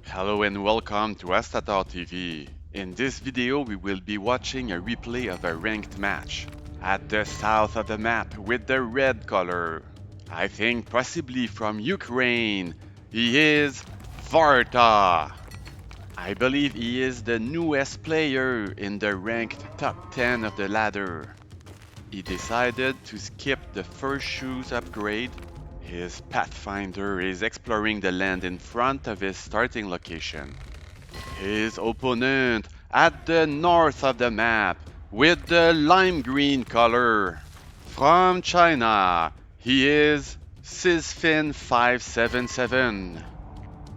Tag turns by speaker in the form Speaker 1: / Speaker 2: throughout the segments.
Speaker 1: Hello and welcome to AstatorTV. In this video we will be watching a replay of a ranked match at the south of the map with the red color. I think possibly from Ukraine. He is Varta. I believe he is the newest player in the ranked top 10 of the ladder. He decided to skip the first shoes upgrade. His Pathfinder is exploring the land in front of his starting location. His opponent at the north of the map with the lime green color. From China, he is Cyzfin577.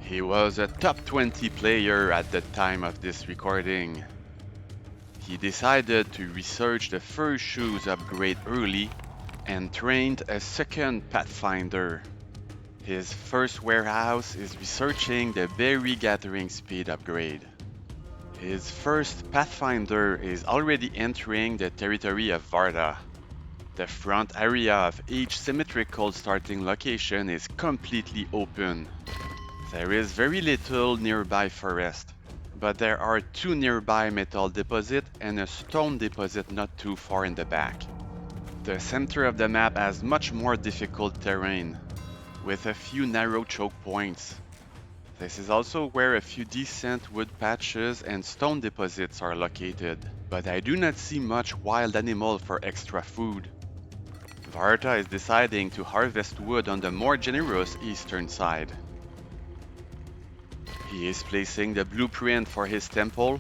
Speaker 1: He was a top 20 player at the time of this recording. He decided to research the first shoes upgrade early and trained a second Pathfinder. His first warehouse is researching the berry gathering speed upgrade. His first Pathfinder is already entering the territory of Varta. The front area of each symmetrical starting location is completely open. There is very little nearby forest, but there are two nearby metal deposits and a stone deposit not too far in the back. The center of the map has much more difficult terrain, with a few narrow choke points. This is also where a few decent wood patches and stone deposits are located, but I do not see much wild animal for extra food. Varta is deciding to harvest wood on the more generous eastern side. He is placing the blueprint for his temple.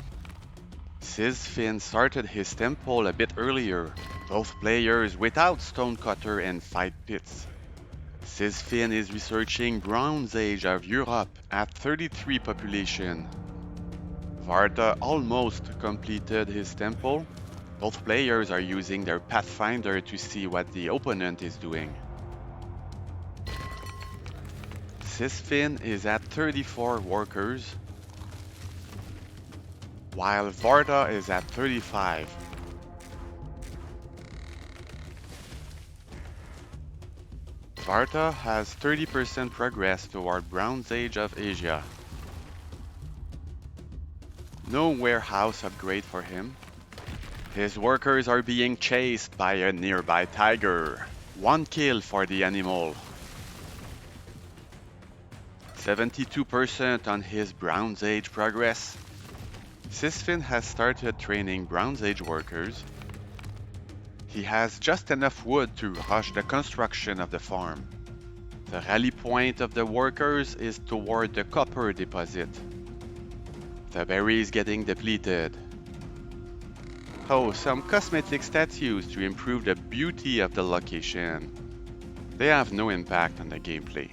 Speaker 1: Cyzfin started his temple a bit earlier, both players without stonecutter and fight pits. Cyzfin is researching Bronze Age of Europe at 33 population. Varta almost completed his temple. Both players are using their Pathfinder to see what the opponent is doing. Cyzfin is at 34 workers, while Varta is at 35. Varta has 30% progress toward Bronze Age of Asia. No warehouse upgrade for him. His workers are being chased by a nearby tiger. One kill for the animal. 72% on his Bronze Age progress. Cyzfin has started training Bronze Age workers. He has just enough wood to rush the construction of the farm. The rally point of the workers is toward the copper deposit. The berry is getting depleted. Oh, some cosmetic statues to improve the beauty of the location. They have no impact on the gameplay.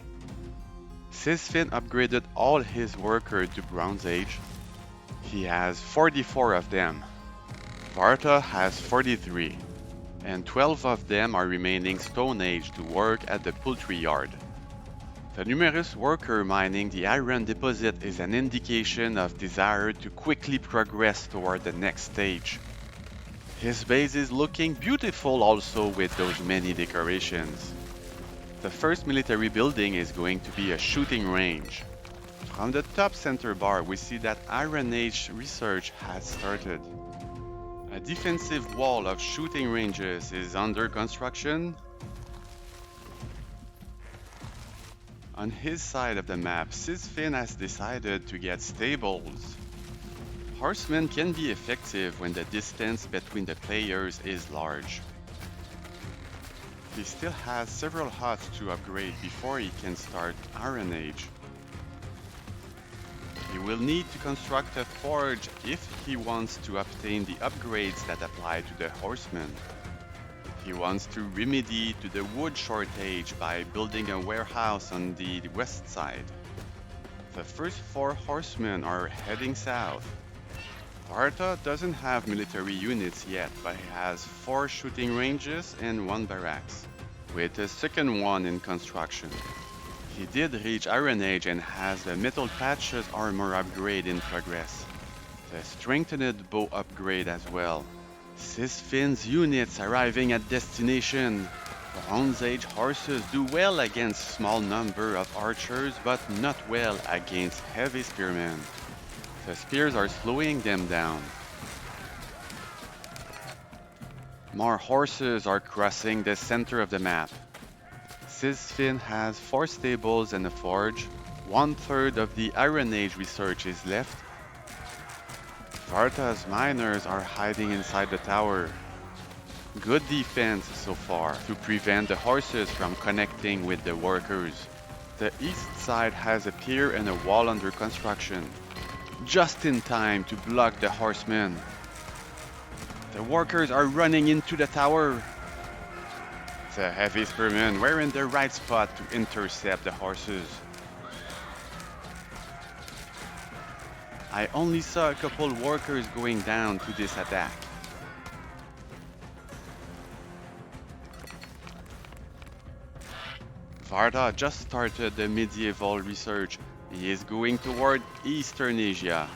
Speaker 1: Cyzfin upgraded all his workers to Bronze Age. He has 44 of them. Varta has 43, and 12 of them are remaining Stone Age to work at the poultry yard. The numerous worker mining the iron deposit is an indication of desire to quickly progress toward the next stage. His base is looking beautiful also with those many decorations. The first military building is going to be a shooting range. From the top center bar we see that Iron Age research has started. A defensive wall of shooting ranges is under construction. On his side of the map, Cyzfin has decided to get stables. Horsemen can be effective when the distance between the players is large. He still has several huts to upgrade before he can start Iron Age. He will need to construct a forge if he wants to obtain the upgrades that apply to the horsemen. He wants to remedy to the wood shortage by building a warehouse on the west side. The first 4 horsemen are heading south. Varta doesn't have military units yet, but he has 4 shooting ranges and 1 barracks, with a second one in construction. He did reach Iron Age and has the Metal Patches armor upgrade in progress. The strengthened bow upgrade as well. Cyzfin's units arriving at destination. Bronze Age horses do well against small number of archers, but not well against heavy spearmen. The spears are slowing them down. More horses are crossing the center of the map. Cyzfin has 4 stables and a forge. 1/3 of the Iron Age research is left. Varta's miners are hiding inside the tower. Good defense so far to prevent the horses from connecting with the workers. The east side has a pier and a wall under construction, just in time to block the horsemen. The workers are running into the tower. The heavy spearmen were in the right spot to intercept the horses. I only saw a couple workers going down to this attack. Varta just started the medieval research. He is going toward Eastern Asia.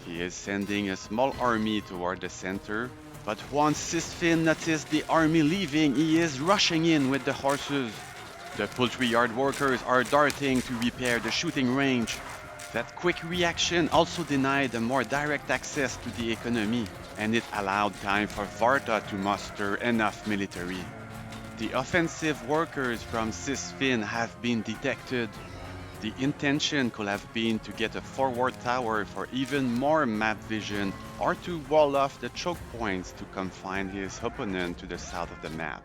Speaker 1: He is sending a small army toward the center, but once Cyzfin noticed the army leaving, he is rushing in with the horses. The poultry yard workers are darting to repair the shooting range. That quick reaction also denied a more direct access to the economy, and it allowed time for Varta to muster enough military. The offensive workers from Cyzfin have been detected. The intention could have been to get a forward tower for even more map vision or to wall off the choke points to confine his opponent to the south of the map.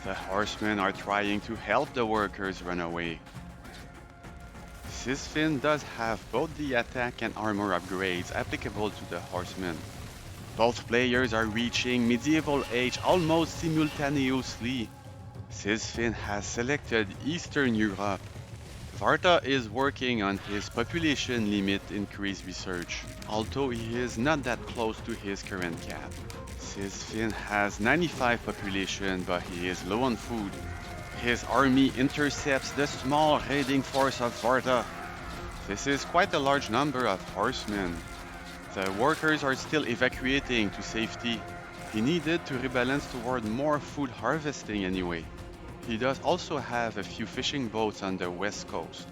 Speaker 1: The horsemen are trying to help the workers run away. Cyzfin does have both the attack and armor upgrades applicable to the horsemen. Both players are reaching medieval age almost simultaneously. Cyzfin has selected Eastern Europe. Varta is working on his population limit increase research, although he is not that close to his current cap. Cyzfin has 95 population, but he is low on food. His army intercepts the small raiding force of Varta. This is quite a large number of horsemen. The workers are still evacuating to safety. He needed to rebalance toward more food harvesting anyway. He does also have a few fishing boats on the west coast.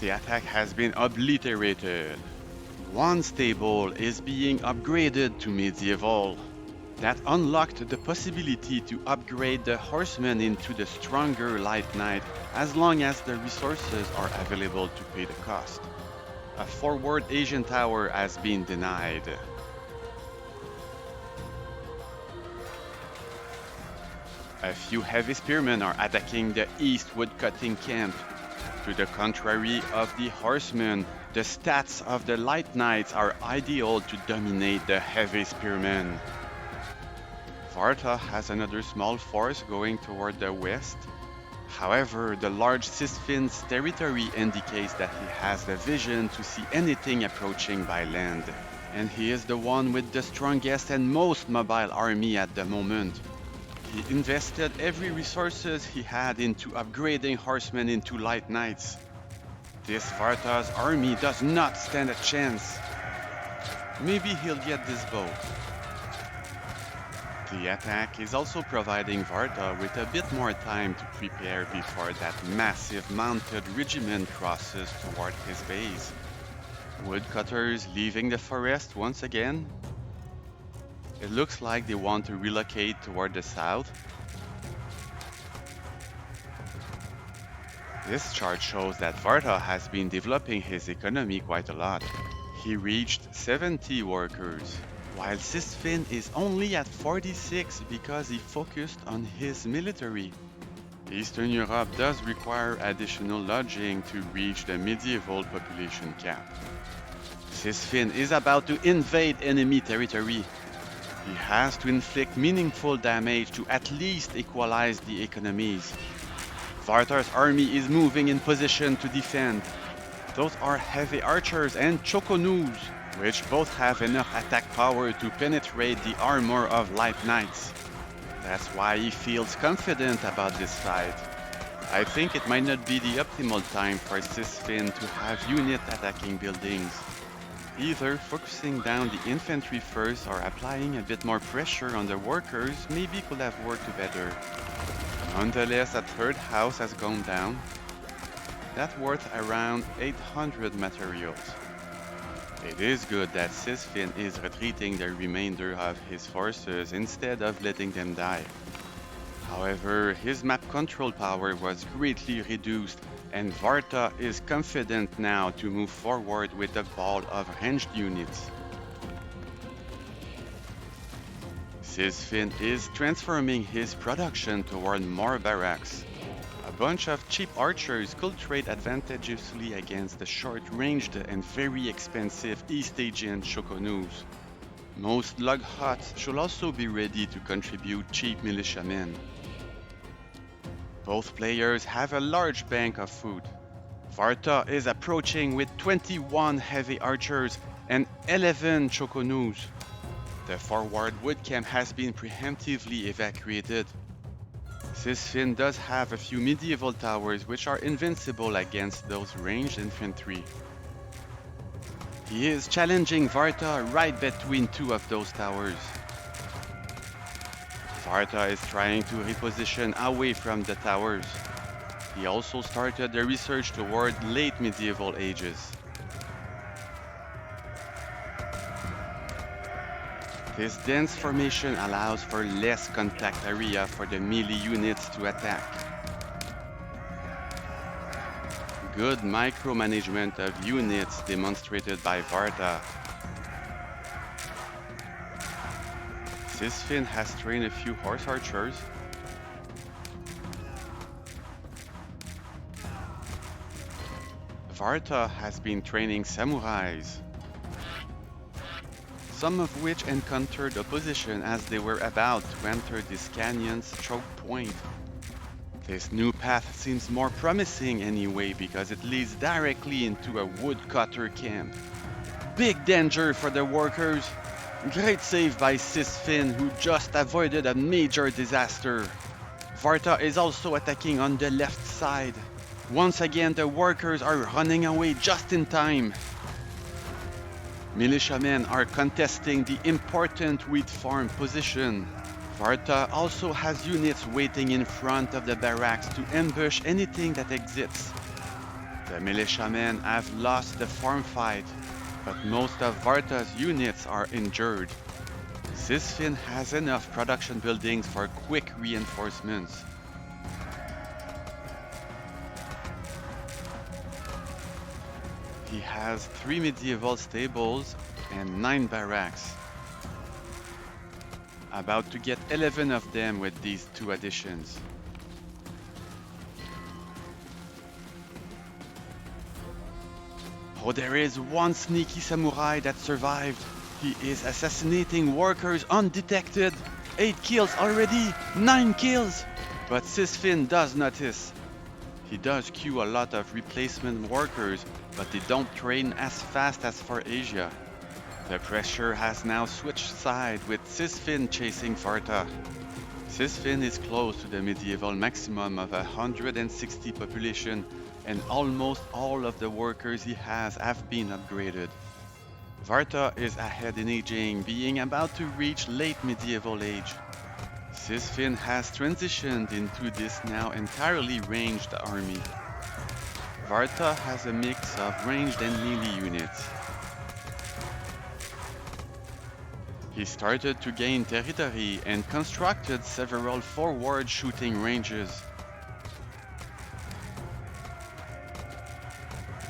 Speaker 1: The attack has been obliterated. One stable is being upgraded to medieval. That unlocked the possibility to upgrade the horsemen into the stronger light knight as long as the resources are available to pay the cost. A forward Asian tower has been denied. A few heavy spearmen are attacking the east woodcutting camp. To the contrary of the horsemen, the stats of the light knights are ideal to dominate the heavy spearmen. Varta has another small force going toward the west. However, the large Cyzfin's territory indicates that he has the vision to see anything approaching by land, and he is the one with the strongest and most mobile army at the moment. He invested every resources he had into upgrading horsemen into light knights. This Varta's army does not stand a chance. Maybe he'll get this boat. The attack is also providing Varta with a bit more time to prepare before that massive mounted regiment crosses toward his base. Woodcutters leaving the forest once again. It looks like they want to relocate toward the south. This chart shows that Varta has been developing his economy quite a lot. He reached 70 workers, while Cyzfin is only at 46 because he focused on his military. Eastern Europe does require additional lodging to reach the medieval population cap. Cyzfin is about to invade enemy territory. He has to inflict meaningful damage to at least equalize the economies. Varta's army is moving in position to defend. Those are heavy archers and chokonus, which both have enough attack power to penetrate the armor of light knights. That's why he feels confident about this fight. I think it might not be the optimal time for Cyzfin to have units attacking buildings. Either focusing down the infantry first or applying a bit more pressure on the workers maybe could have worked better. Nonetheless, a third house has gone down. That's worth around 800 materials. It is good that Cyzfin is retreating the remainder of his forces instead of letting them die. However, his map control power was greatly reduced, and Varta is confident now to move forward with a ball of ranged units. Cyzfin is transforming his production toward more barracks. A bunch of cheap archers could trade advantageously against the short-ranged and very expensive East Asian Shokunus. Most log huts should also be ready to contribute cheap militiamen. Both players have a large bank of food. Varta is approaching with 21 heavy archers and 11 Shokunus. The forward wood camp has been preemptively evacuated. Cyzfin does have a few medieval towers which are invincible against those ranged infantry. He is challenging Varta right between two of those towers. Varta is trying to reposition away from the towers. He also started the research toward late medieval ages. This dense formation allows for less contact area for the melee units to attack. Good micromanagement of units demonstrated by Varta. Cyzfin has trained a few horse archers. Varta has been training samurais, some of which encountered opposition as they were about to enter this canyon's choke point. This new path seems more promising anyway because it leads directly into a woodcutter camp. Big danger for the workers. Great save by Cyzfin, who just avoided a major disaster. Varta is also attacking on the left side. Once again, the workers are running away just in time. Militiamen are contesting the important wheat farm position. Varta also has units waiting in front of the barracks to ambush anything that exits. The militiamen have lost the farm fight, but most of Varta's units are injured. Cyzfin has enough production buildings for quick reinforcements. He has 3 medieval stables and 9 barracks. About to get 11 of them with these 2 additions. Oh, there is one sneaky samurai that survived. He is assassinating workers undetected. 8 kills already, 9 kills. But Cyzfin does notice. He does queue a lot of replacement workers, but they don't train as fast as for Asia. The pressure has now switched side with Cyzfin chasing Varta. Cyzfin is close to the medieval maximum of 160 population, and almost all of the workers he has have been upgraded. Varta is ahead in aging, being about to reach late medieval age. Cyzfin has transitioned into this now entirely ranged army. Varta has a mix of ranged and melee units. He started to gain territory and constructed several forward shooting ranges.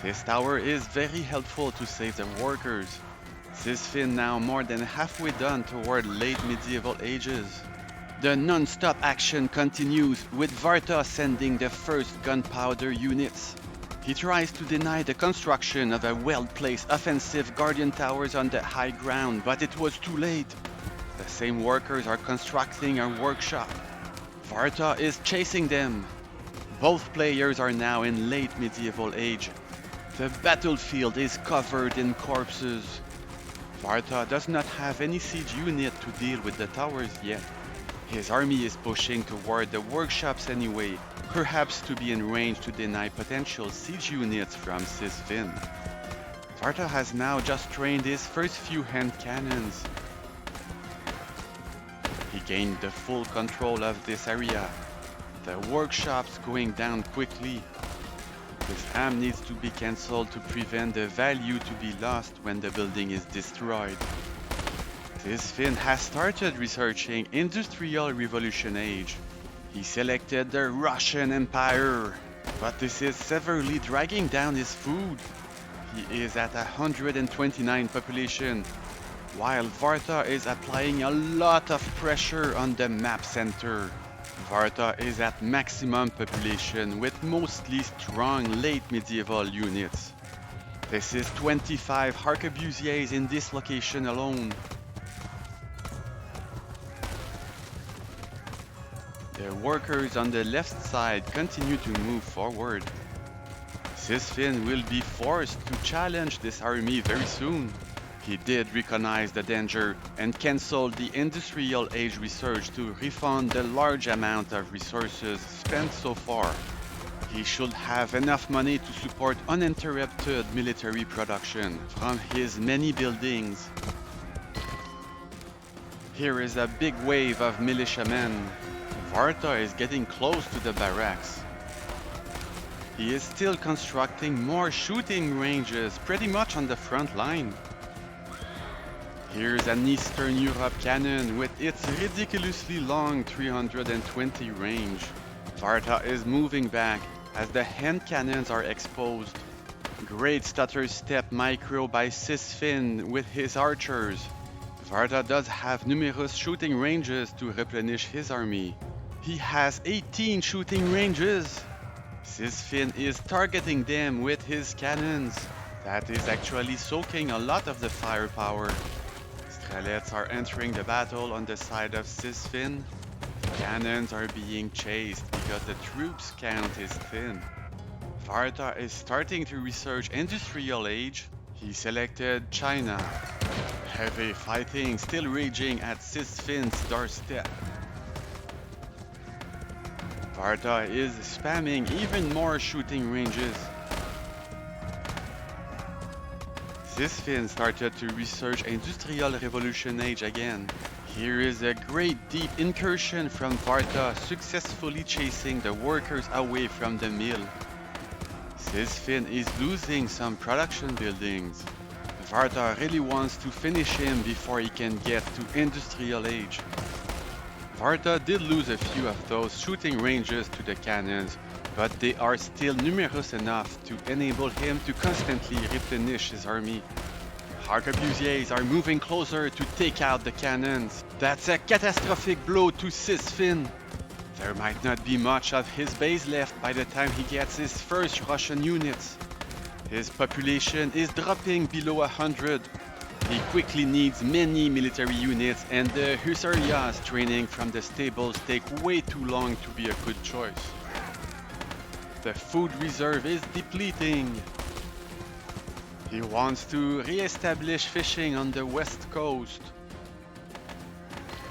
Speaker 1: This tower is very helpful to save the workers. Cyzfin now more than halfway done toward late medieval ages. The non-stop action continues, with Varta sending the first gunpowder units. He tries to deny the construction of a well-placed offensive guardian towers on the high ground, but it was too late. The same workers are constructing a workshop. Varta is chasing them. Both players are now in late medieval age. The battlefield is covered in corpses. Varta does not have any siege unit to deal with the towers yet. His army is pushing toward the workshops anyway, perhaps to be in range to deny potential siege units from Cyzfin. Varta has now just trained his first few hand cannons. He gained the full control of this area. The workshop's going down quickly. This ham needs to be cancelled to prevent the value to be lost when the building is destroyed. Cyzfin has started researching Industrial Revolution Age. He selected the Russian Empire, but this is severely dragging down his food. He is at 129 population, while Varta is applying a lot of pressure on the map center. Varta is at maximum population with mostly strong late medieval units. This is 25 arquebusiers in this location alone. The workers on the left side continue to move forward. Cyzfin will be forced to challenge this army very soon. He did recognize the danger and cancelled the Industrial Age research to refund the large amount of resources spent so far. He should have enough money to support uninterrupted military production from his many buildings. Here is a big wave of militiamen. Varta is getting close to the barracks. He is still constructing more shooting ranges pretty much on the front line. Here's an Eastern Europe cannon with its ridiculously long 320 range. Varta is moving back as the hand cannons are exposed. Great stutter step micro by Cyzfin with his archers. Varta does have numerous shooting ranges to replenish his army. He has 18 shooting ranges. Cyzfin is targeting them with his cannons. That is actually soaking a lot of the firepower. Strelets are entering the battle on the side of Cyzfin. Cannons are being chased because the troops count is thin. Varta is starting to research Industrial Age. He selected China. Heavy fighting still raging at Cyzfin's doorstep. Varta is spamming even more shooting ranges. Cyzfin started to research Industrial Revolution Age again. Here is a great deep incursion from Varta successfully chasing the workers away from the mill. Cyzfin is losing some production buildings. Varta really wants to finish him before he can get to Industrial Age. Varta did lose a few of those shooting ranges to the cannons, but they are still numerous enough to enable him to constantly replenish his army. Arquebusiers are moving closer to take out the cannons. That's a catastrophic blow to Cyzfin. There might not be much of his base left by the time he gets his first Russian units. His population is dropping below 100. He quickly needs many military units, and the Hussarias training from the stables take way too long to be a good choice. The food reserve is depleting. He wants to re-establish fishing on the west coast.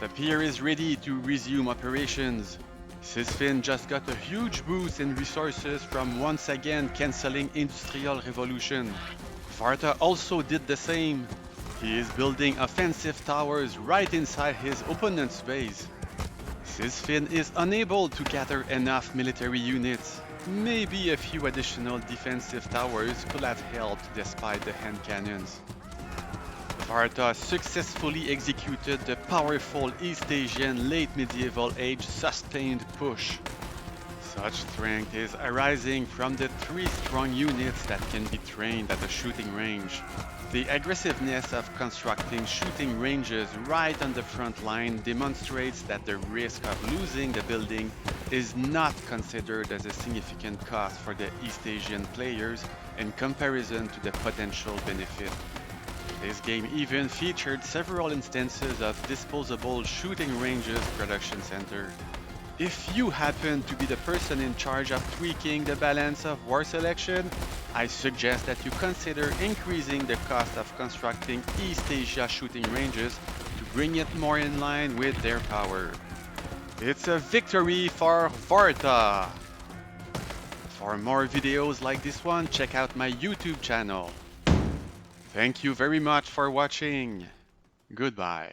Speaker 1: The pier is ready to resume operations. Cyzfin just got a huge boost in resources from once again cancelling Industrial Revolution. Varta also did the same. He is building offensive towers right inside his opponent's base. Cyzfin is unable to gather enough military units. Maybe a few additional defensive towers could have helped despite the hand cannons. Varta successfully executed the powerful East Asian late medieval age sustained push. Such strength is arising from the 3 strong units that can be trained at a shooting range. The aggressiveness of constructing shooting ranges right on the front line demonstrates that the risk of losing the building is not considered as a significant cost for the East Asian players in comparison to the potential benefit. This game even featured several instances of disposable shooting ranges production center. If you happen to be the person in charge of tweaking the balance of war selection, I suggest that you consider increasing the cost of constructing East Asia shooting ranges to bring it more in line with their power. It's a victory for Varta! For more videos like this one, check out my YouTube channel. Thank you very much for watching. Goodbye.